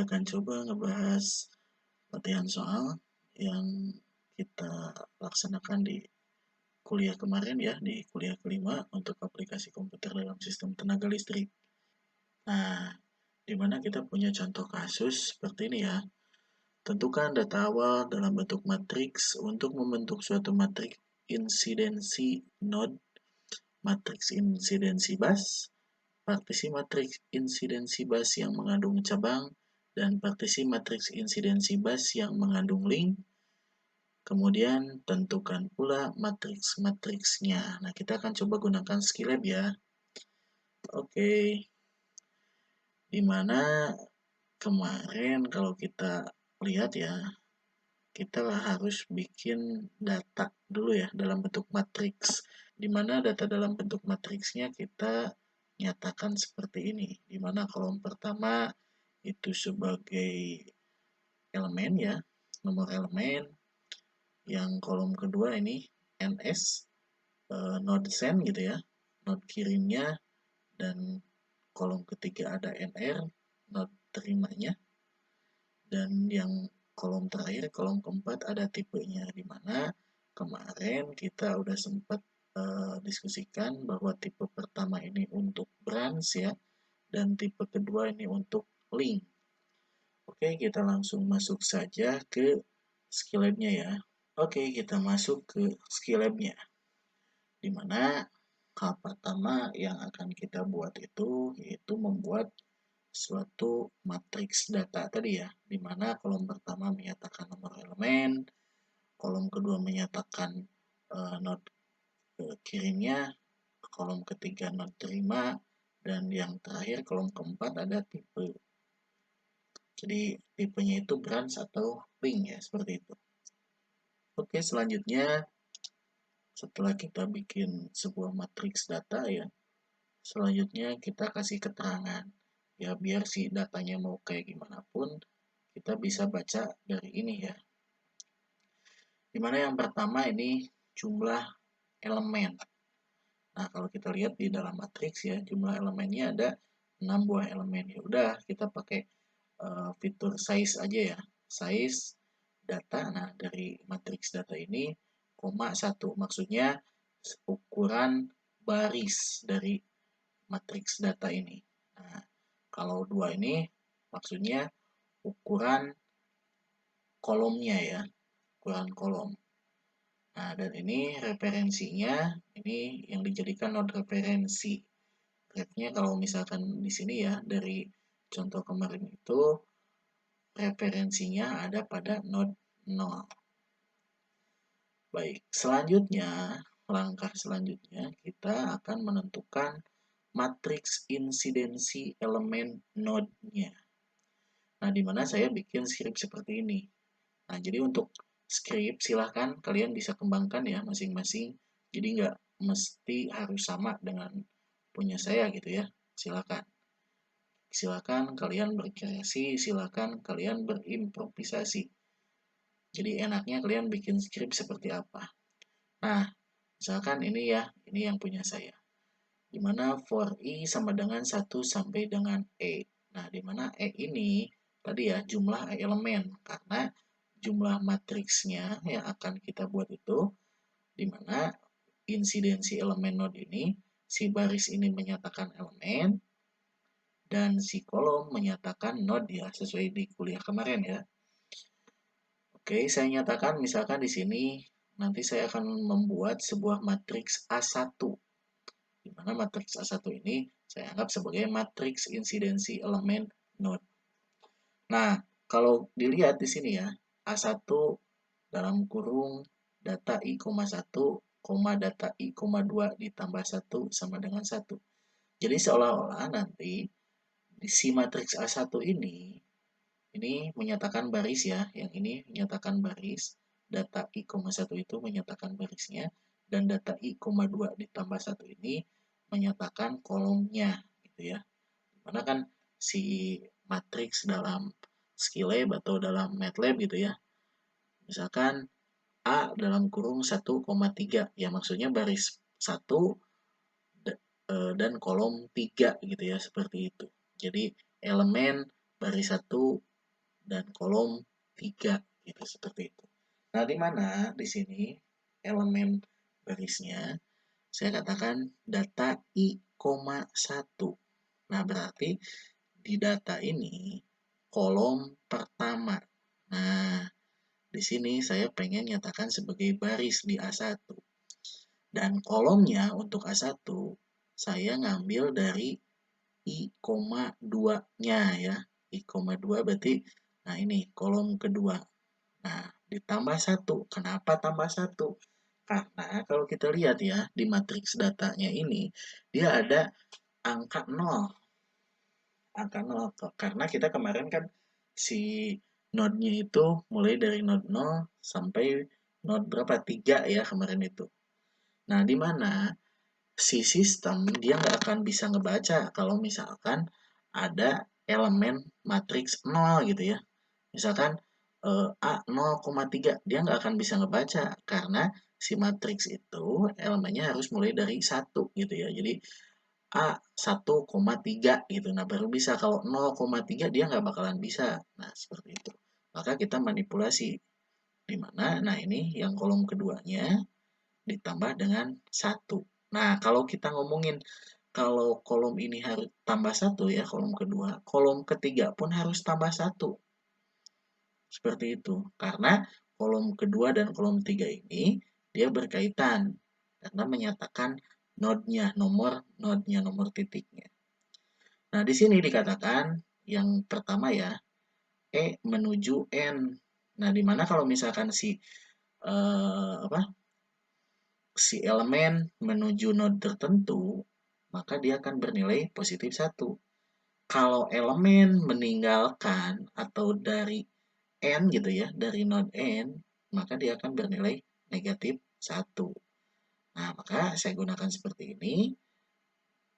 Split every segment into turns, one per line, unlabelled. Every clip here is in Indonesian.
akan coba ngebahas latihan soal yang kita laksanakan di kuliah kemarin ya, di kuliah kelima untuk aplikasi komputer dalam sistem tenaga listrik. Nah, di mana kita punya contoh kasus seperti ini ya. Tentukan data awal dalam bentuk matriks untuk membentuk suatu matriks insidensi node, matriks insidensi bus, partisi matriks insidensi bus yang mengandung cabang, dan partisi matriks insidensi bus yang mengandung link. Kemudian tentukan pula matriks-matriksnya. Nah, kita akan coba gunakan Skillab ya. Oke. Dimana kemarin kalau kita lihat ya, kita harus bikin data dulu ya dalam bentuk matriks. Dimana data dalam bentuk matriksnya kita nyatakan seperti ini. Dimana kolom pertama itu sebagai elemen ya, nomor elemen. Yang kolom kedua ini NS, node send gitu ya, node kirimnya. Dan kolom ketiga ada NR, node terimanya. Dan yang kolom terakhir, kolom keempat ada tipenya, dimana kemarin kita udah sempat diskusikan bahwa tipe pertama ini untuk branch ya, dan tipe kedua ini untuk link. Oke, kita langsung masuk saja ke Skillab-nya ya. Oke, kita masuk ke Skillab-nya, dimana hal pertama yang akan kita buat itu yaitu membuat suatu matriks data tadi ya, di mana kolom pertama menyatakan nomor elemen, kolom kedua menyatakan node kirimnya, kolom ketiga node terima, dan yang terakhir kolom keempat ada tipe. Jadi tipenya itu branch atau link ya, seperti itu. Oke, selanjutnya setelah kita bikin sebuah matriks data ya, selanjutnya kita kasih keterangan. Ya biar si datanya mau kayak gimana pun kita bisa baca dari ini ya. Dimana yang pertama ini jumlah elemen. Nah, kalau kita lihat di dalam matriks ya, jumlah elemennya ada 6 buah elemen. Ya udah, kita pakai fitur size aja ya. Size data. Nah, dari matriks data ini, koma 1. Maksudnya ukuran baris dari matriks data ini. Nah, kalau 2 ini maksudnya ukuran kolomnya ya, ukuran kolom. Nah, dan ini referensinya, ini yang dijadikan node referensi. Refnya kalau misalkan di sini ya, dari contoh kemarin itu, referensinya ada pada node 0. Baik, selanjutnya, langkah selanjutnya, kita akan menentukan matriks insidensi elemen node-nya. Nah, di mana saya bikin script seperti ini. Nah, jadi untuk script silahkan kalian bisa kembangkan ya masing-masing. Jadi nggak mesti harus sama dengan punya saya gitu ya. Silahkan. Silahkan kalian berkreasi, silahkan kalian berimprovisasi. Jadi enaknya kalian bikin script seperti apa. Nah, misalkan ini ya, ini yang punya saya. Dimana for i sama dengan 1 sampai dengan e. Nah, dimana e ini tadi ya jumlah elemen, karena jumlah matriksnya yang akan kita buat itu, dimana insidensi elemen node ini, si baris ini menyatakan elemen, dan si kolom menyatakan node ya, sesuai di kuliah kemarin ya. Oke, saya nyatakan misalkan di sini, nanti saya akan membuat sebuah matriks A1, di mana matriks A1 ini saya anggap sebagai matriks insidensi elemen node. Nah, kalau dilihat di sini ya, A1 dalam kurung data i,1, data i,2 ditambah 1 sama dengan 1. Jadi seolah-olah nanti si matriks A1 ini menyatakan baris ya, yang ini menyatakan baris, data i,1 itu menyatakan barisnya, dan data i,2 ditambah 1 ini menyatakan kolomnya gitu ya. Dimana kan si matriks dalam Skillab atau dalam MATLAB gitu ya. Misalkan A dalam kurung 1,3 ya, maksudnya baris 1 dan kolom 3 gitu ya, seperti itu. Jadi elemen baris 1 dan kolom 3 gitu, seperti itu. Nah, di mana di sini elemen barisnya saya katakan data I,1. Nah, berarti di data ini kolom pertama. Nah, di sini saya pengen nyatakan sebagai baris di A1. Dan kolomnya untuk A1 saya ngambil dari I,2-nya ya. I,2 berarti, nah ini kolom kedua. Nah, ditambah 1. Kenapa tambah 1? Karena kalau kita lihat ya, di matriks datanya ini, dia ada angka 0. Angka 0. Karena kita kemarin kan si node-nya itu mulai dari node 0 sampai node berapa? 3 ya kemarin itu. Nah, di mana si sistem dia nggak akan bisa ngebaca kalau misalkan ada elemen matriks 0 gitu ya. Misalkan A 0,3, dia nggak akan bisa ngebaca karena si matriks itu elemennya harus mulai dari 1 gitu ya. Jadi A 1,3 gitu. Nah, baru bisa. Kalau 0,3 dia nggak bakalan bisa. Nah, seperti itu. Maka kita manipulasi. Di mana? Nah, ini yang kolom keduanya ditambah dengan 1. Nah, kalau kita ngomongin kalau kolom ini harus tambah 1 ya, kolom kedua, kolom ketiga pun harus tambah 1. Seperti itu. Karena kolom kedua dan kolom 3 ini dia berkaitan. Karena menyatakan node-nya, nomor titiknya. Nah, di sini dikatakan yang pertama ya, E menuju N. Nah, di mana kalau misalkan si elemen menuju node tertentu, maka dia akan bernilai positif 1. Kalau elemen meninggalkan atau dari N gitu ya, dari node N, maka dia akan bernilai negatif 1. Nah, maka saya gunakan seperti ini.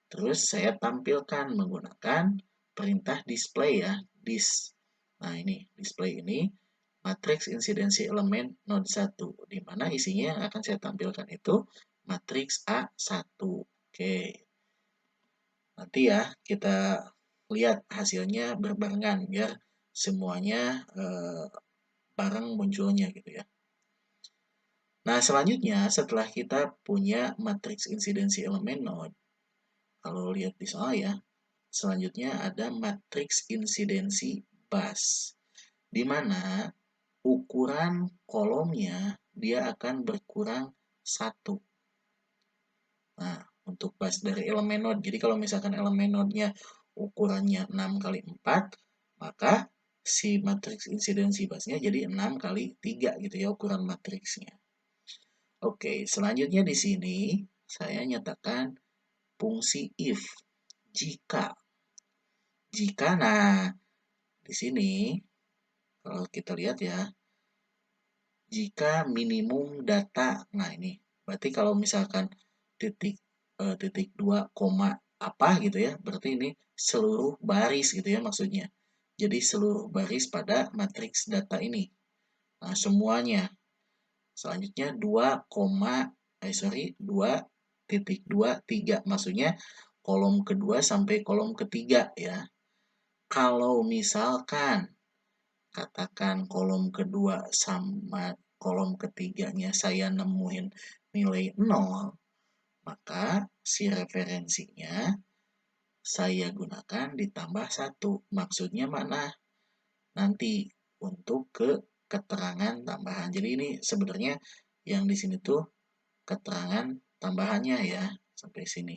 Terus saya tampilkan menggunakan perintah display ya, dis. Nah, ini display ini matriks insidensi elemen node 1, di mana isinya yang akan saya tampilkan itu matriks A1. Oke. Nanti ya kita lihat hasilnya berbarengan biar semuanya bareng munculnya gitu ya. Nah, selanjutnya setelah kita punya matriks insidensi elemen node, kalau lihat di soal ya, selanjutnya ada matriks insidensi bus, di mana ukuran kolomnya dia akan berkurang 1. Nah, untuk bus dari elemen node. Jadi kalau misalkan elemen node-nya ukurannya 6 kali 4, maka si matriks insidensi busnya jadi 6 kali 3 gitu ya ukuran matriksnya. Oke, selanjutnya di sini saya nyatakan fungsi if. Jika, nah di sini kalau kita lihat ya, jika minimum data, nah ini berarti kalau misalkan titik 2 koma apa gitu ya, berarti ini seluruh baris gitu ya maksudnya. Jadi seluruh baris pada matriks data ini. Nah, semuanya. Selanjutnya 2,3 maksudnya kolom kedua sampai kolom ketiga ya. Kalau misalkan katakan kolom kedua sama kolom ketiganya saya nemuin nilai 0, maka si referensinya saya gunakan ditambah 1. Maksudnya mana? Nanti untuk ke keterangan tambahan. Jadi ini sebenarnya yang di sini tuh keterangan tambahannya ya, sampai sini.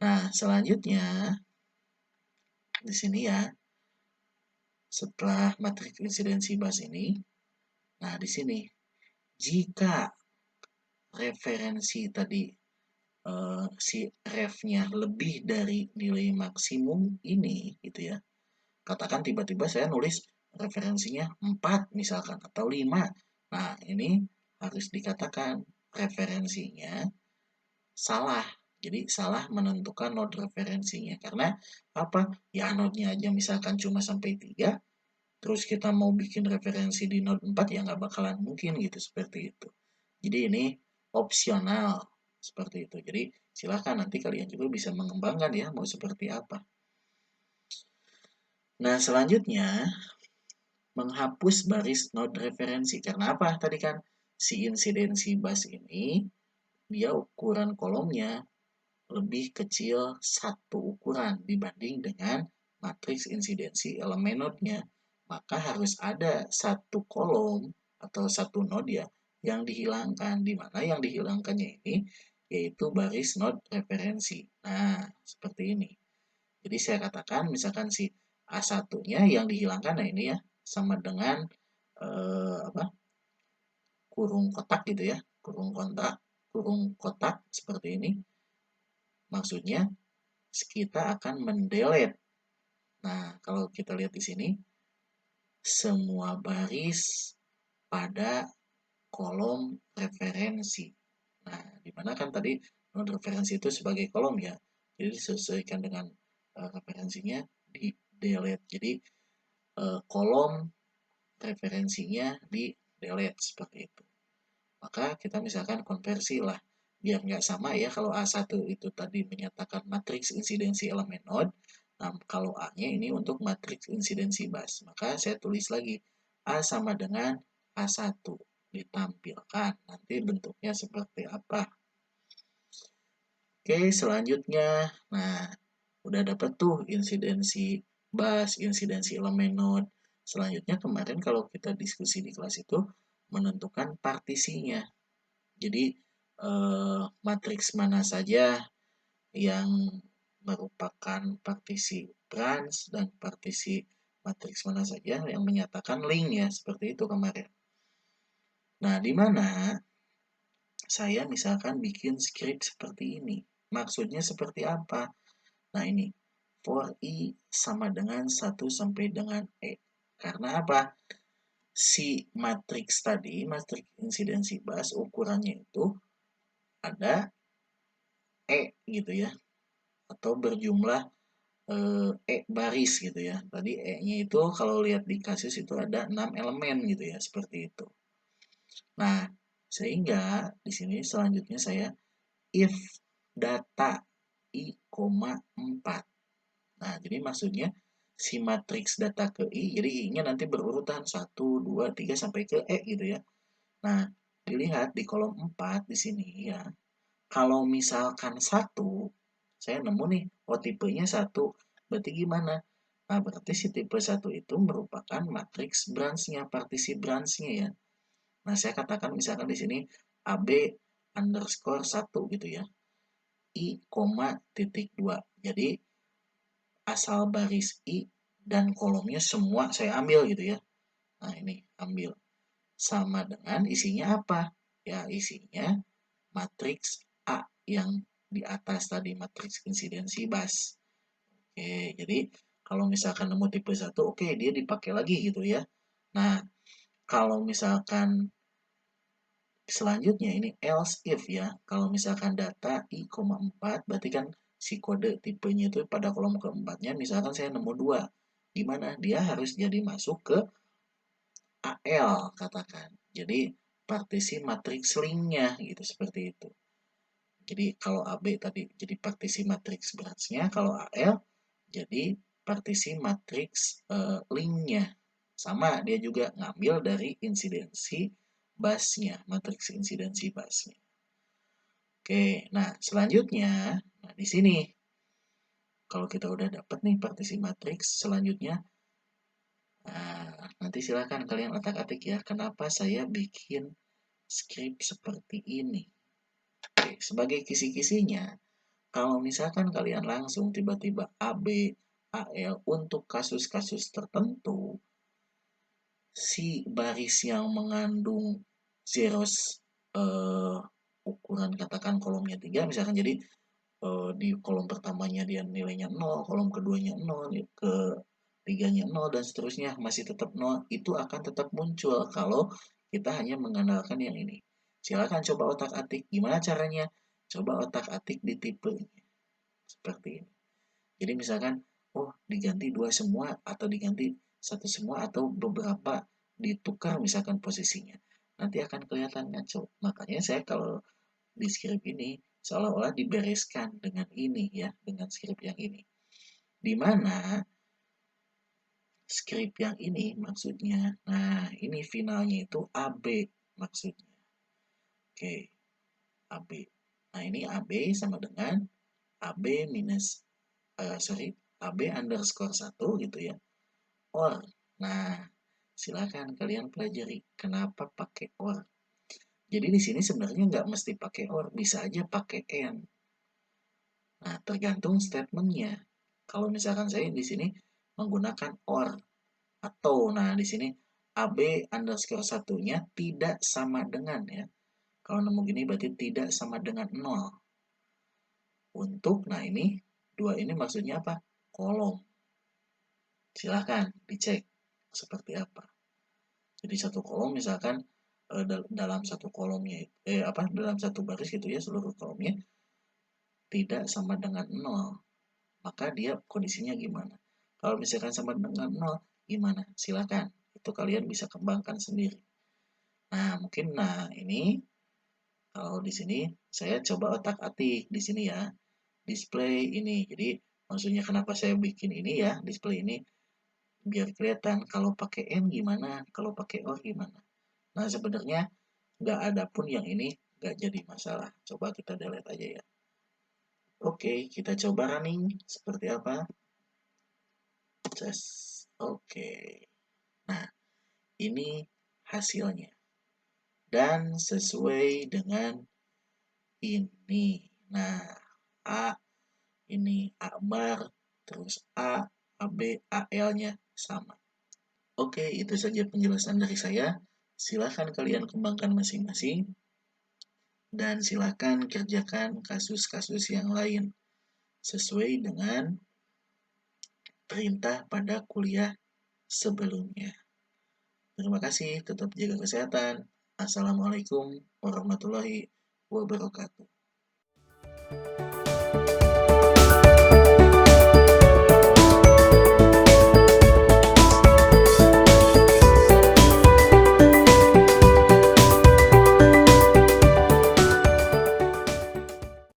Nah, selanjutnya di sini ya, setelah matriks insidensi bus ini, nah di sini jika referensi tadi si ref-nya lebih dari nilai maksimum ini gitu ya. Katakan tiba-tiba saya nulis referensinya 4 misalkan atau 5. Nah, ini harus dikatakan referensinya salah. Jadi salah menentukan node referensinya. Karena apa? Ya node-nya aja misalkan cuma sampai 3, terus kita mau bikin referensi di node 4 ya nggak bakalan mungkin gitu seperti itu. Jadi ini opsional seperti itu. Jadi silahkan nanti kalian juga bisa mengembangkan ya mau seperti apa. Nah, selanjutnya menghapus baris node referensi. Karena apa? Tadi kan si insidensi bus ini dia ukuran kolomnya lebih kecil satu ukuran dibanding dengan matriks insidensi elemen node-nya. Maka harus ada satu kolom atau satu node ya yang dihilangkan. Di mana yang dihilangkannya ini yaitu baris node referensi. Nah, seperti ini. Jadi saya katakan misalkan si A1-nya yang dihilangkan, nah ini ya sama dengan apa, kurung kotak gitu ya, kurung kotak seperti ini. Maksudnya kita akan mendelete. Nah, kalau kita lihat di sini semua baris pada kolom referensi. Nah, dimana kan tadi node referensi itu sebagai kolom ya. Jadi disesuaikan dengan referensinya di delete. Jadi kolom referensinya di delete seperti itu. Maka kita misalkan konversi lah. Biar nggak sama ya, kalau A1 itu tadi menyatakan matriks insidensi elemen node. Nah, kalau A-nya ini untuk matriks insidensi bus. Maka saya tulis lagi A sama dengan A1. Ditampilkan. Nanti bentuknya seperti apa. Oke, selanjutnya. Nah, udah dapat tuh insidensi bus, insidensi elemen node. Selanjutnya kemarin kalau kita diskusi di kelas itu menentukan partisinya. Jadi matriks mana saja yang merupakan partisi branch dan partisi matriks mana saja yang menyatakan link ya, seperti itu kemarin. Nah, di mana saya misalkan bikin script seperti ini. Maksudnya seperti apa? Nah, ini for i sama dengan 1 sampai dengan e. Karena apa? Si matriks tadi, matriks insidensi bus, ukurannya itu ada e gitu ya, atau berjumlah baris gitu ya. Tadi e-nya itu kalau lihat di kasus itu ada 6 elemen gitu ya, seperti itu. Nah, sehingga di sini selanjutnya saya if data i, 4. Nah, jadi maksudnya si matriks data ke i, jadi i-nya nanti berurutan 1, 2, 3 sampai ke e gitu ya. Nah, dilihat di kolom 4 di sini ya. Kalau misalkan 1, saya nemu nih, oh tipenya 1. Berarti gimana? Nah, berarti si tipe 1 itu merupakan matriks branch-nya, partisi branch-nya ya. Nah, saya katakan misalkan di sini AB underscore 1 gitu ya. I, titik 2. Jadi, asal baris I dan kolomnya semua saya ambil gitu ya. Nah, ini ambil. Sama dengan isinya apa? Ya, isinya matriks A yang di atas tadi, matriks insidensi bus. Oke, jadi kalau misalkan nemu tipe 1, oke, dia dipakai lagi gitu ya. Nah, kalau misalkan selanjutnya ini else if ya. Kalau misalkan data i, 4, berarti kan si kode tipenya itu pada kolom keempatnya, misalkan saya nemu 2. Gimana? Dia harus jadi masuk ke AL katakan. Jadi partisi matriks linknya gitu, seperti itu. Jadi kalau AB tadi jadi partisi matriks branch-nya, kalau AL jadi partisi matriks linknya. Sama, dia juga ngambil dari insidensi busnya, matriks insidensi busnya. Oke, nah selanjutnya, nah di sini kalau kita udah dapat nih partisi matriks, selanjutnya, nah, nanti silakan kalian otak-atik ya, kenapa saya bikin script seperti ini. Oke, sebagai kisi-kisinya, kalau misalkan kalian langsung tiba-tiba AB, AL untuk kasus-kasus tertentu, si baris yang mengandung zeros ukuran katakan kolomnya 3, misalkan jadi di kolom pertamanya dia nilainya 0, kolom keduanya 0, ke tiganya 0, dan seterusnya masih tetap 0, itu akan tetap muncul kalau kita hanya mengandalkan yang ini. Silakan coba otak-atik. Gimana caranya? Coba otak-atik di tipe seperti ini. Jadi misalkan, oh diganti 2 semua, atau diganti 1 semua, atau beberapa ditukar misalkan posisinya. Nanti akan kelihatan ngaco. Makanya saya kalau di script ini seolah-olah dibereskan dengan ini ya, dengan script yang ini. Di mana script yang ini maksudnya. Nah, ini finalnya itu AB maksudnya. Oke, AB. Nah, ini AB sama dengan AB minus, AB underscore 1 gitu ya, or. Nah, silakan kalian pelajari kenapa pakai or. Jadi di sini sebenarnya nggak mesti pakai or, bisa aja pakai and. Nah, tergantung statementnya. Kalau misalkan saya di sini menggunakan or atau, nah di sini AB underscore satunya tidak sama dengan ya. Kalau nemu gini berarti tidak sama dengan 0. Untuk, nah ini, dua ini maksudnya apa? Kolom. Silahkan dicek seperti apa. Jadi satu kolom misalkan dalam satu kolomnya dalam satu baris gitu ya, seluruh kolomnya tidak sama dengan 0, maka dia kondisinya gimana? Kalau misalkan sama dengan 0, gimana? Silakan, itu kalian bisa kembangkan sendiri. Nah, mungkin ini kalau di sini saya coba otak-atik di sini ya. Display ini. Jadi maksudnya kenapa saya bikin ini ya, display ini biar kelihatan kalau pakai N gimana, kalau pakai O gimana. Nah, sebenarnya nggak ada pun yang ini nggak jadi masalah. Coba kita delete aja ya. Oke, kita coba running seperti apa. Oke. Nah, ini hasilnya. Dan sesuai dengan ini. Nah, A ini A bar, terus A, AB, AL-nya sama. Oke, itu saja penjelasan dari saya. Silahkan kalian kembangkan masing-masing. Dan silahkan kerjakan kasus-kasus yang lain sesuai dengan perintah pada kuliah sebelumnya. Terima kasih, tetap jaga kesehatan. Assalamualaikum warahmatullahi wabarakatuh.